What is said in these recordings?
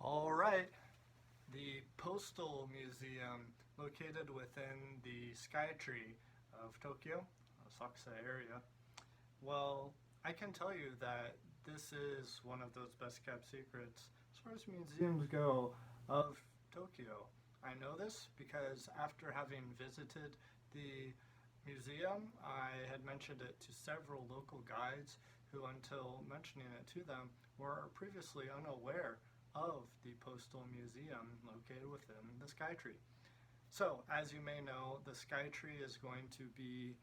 All right, the Postal Museum, located within the Skytree of Tokyo, Osaka area. Well, I can tell you that this is one of those best kept secrets as far as museums go of Tokyo. I know this because after having visited the museum, I had mentioned it to several local guides who, until mentioning it to them, were previously unaware of the Postal Museum located within the Skytree. So, as you may know, the Skytree is going to be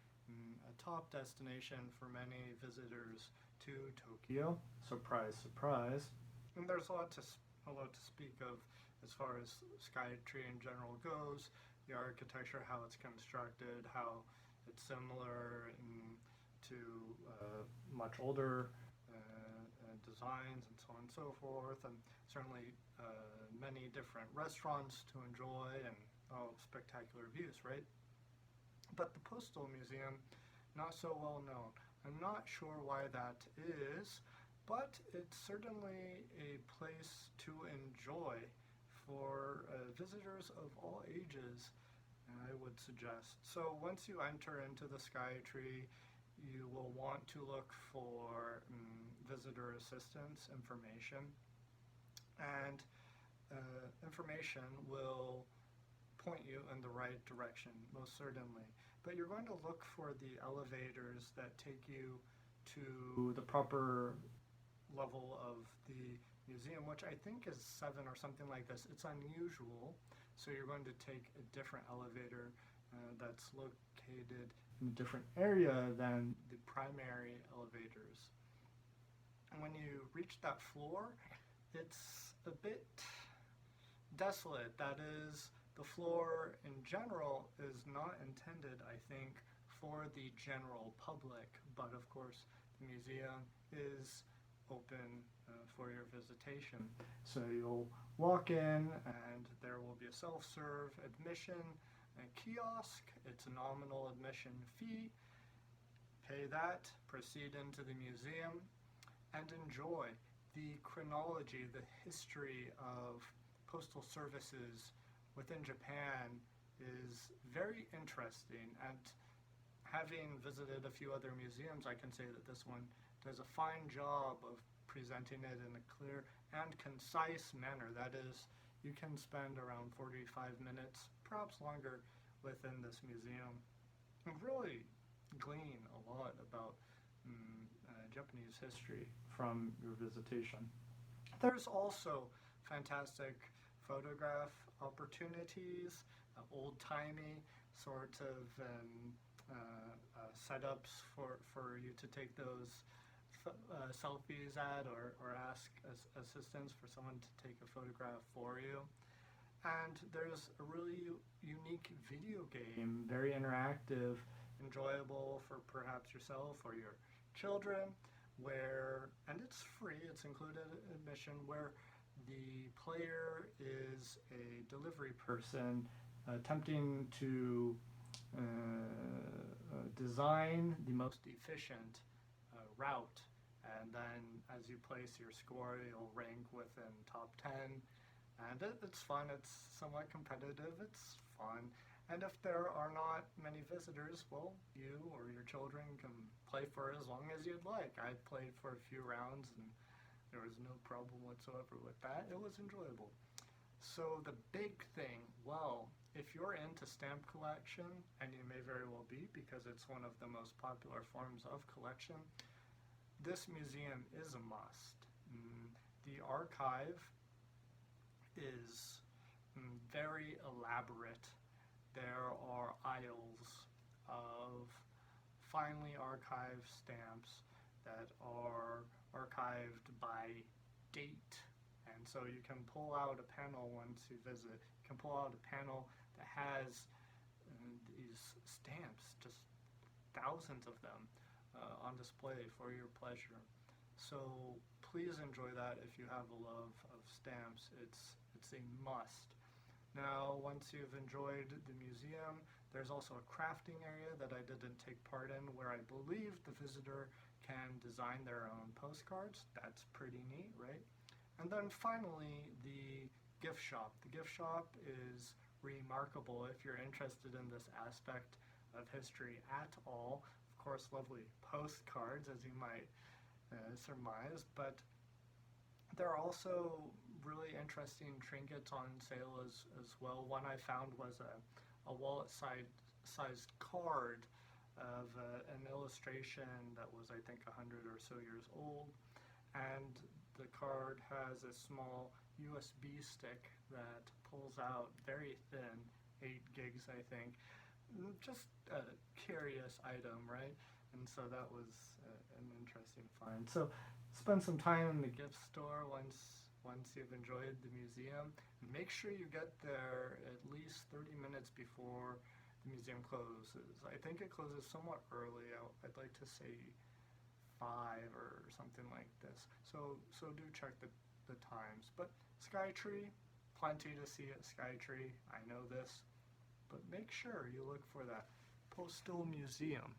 a top destination for many visitors to Tokyo. Surprise, surprise. And there's a lot to speak of as far as Skytree in general goes. The architecture, how it's constructed, how it's similar to much older designs and so on and so forth, and certainly many different restaurants to enjoy and spectacular views, right? But the Postal Museum, not so well known. I'm not sure why that is, but it's certainly a place to enjoy for visitors of all ages, I would suggest. So once you enter into the Skytree, you will want to look for visitor assistance information, and information will point you in the right direction, most certainly. But you're going to look for the elevators that take you to the proper level of the museum, which I think is 7 or something like this. It's unusual, so you're going to take a different elevator that's located in a different area than the primary elevators. And when you reach that floor, it's a bit desolate. That is, the floor in general is not intended, I think, for the general public, but of course the museum is open for your visitation. So you'll walk in and there will be a self-serve admission kiosk. It's a nominal admission fee. Pay that, proceed into the museum, and enjoy the chronology, the history of postal services within Japan is very interesting. And having visited a few other museums, I can say that this one does a fine job of presenting it in a clear and concise manner. That is, you can spend around 45 minutes, perhaps longer, within this museum and really glean a lot about Japanese history from your visitation. There's also fantastic photograph opportunities, old-timey sort of setups for you to take those selfies at, or ask assistance for someone to take a photograph for you. And there's a really unique video game, very interactive, enjoyable for perhaps yourself or your children, and it's free, it's included admission, where the player is a delivery person attempting to design the most efficient route, and then as you place your score, you'll rank within top 10, and it's fun, it's somewhat competitive, it's fun, and if there are not many visitors, well, you or your children can play for as long as you'd like. I played for a few rounds and there was no problem whatsoever with that. It was enjoyable. So the big thing, well, if you're into stamp collection, and you may very well be because it's one of the most popular forms of collection, this museum is a must. The archive is very elaborate. There are aisles of finely archived stamps that are archived by date, and so you can pull out a panel once you visit. You can pull out a panel that has these stamps, just thousands of them, on display for your pleasure. So please enjoy that if you have a love of stamps. It's a must. Now, once you've enjoyed the museum, there's also a crafting area that I didn't take part in, where I believe the visitor can design their own postcards. That's pretty neat, right? And then finally, the gift shop. The gift shop is remarkable if you're interested in this aspect of history at all. Of course, lovely postcards, as you might surmise, but there are also really interesting trinkets on sale as well. One I found was a wallet-sized card of an illustration that was, I think, 100 or so years old, and the card has a small USB stick that pulls out very thin, 8 gigs, I think. Just a curious item, right? And so that was an interesting find. So spend some time in the gift store once you've enjoyed the museum. Make sure you get there at least 30 minutes before the museum closes. I think it closes somewhat early. I'd like to say 5 or something like this. So do check the times. But Skytree, plenty to see at Skytree. I know this. But make sure you look for that Postal Museum.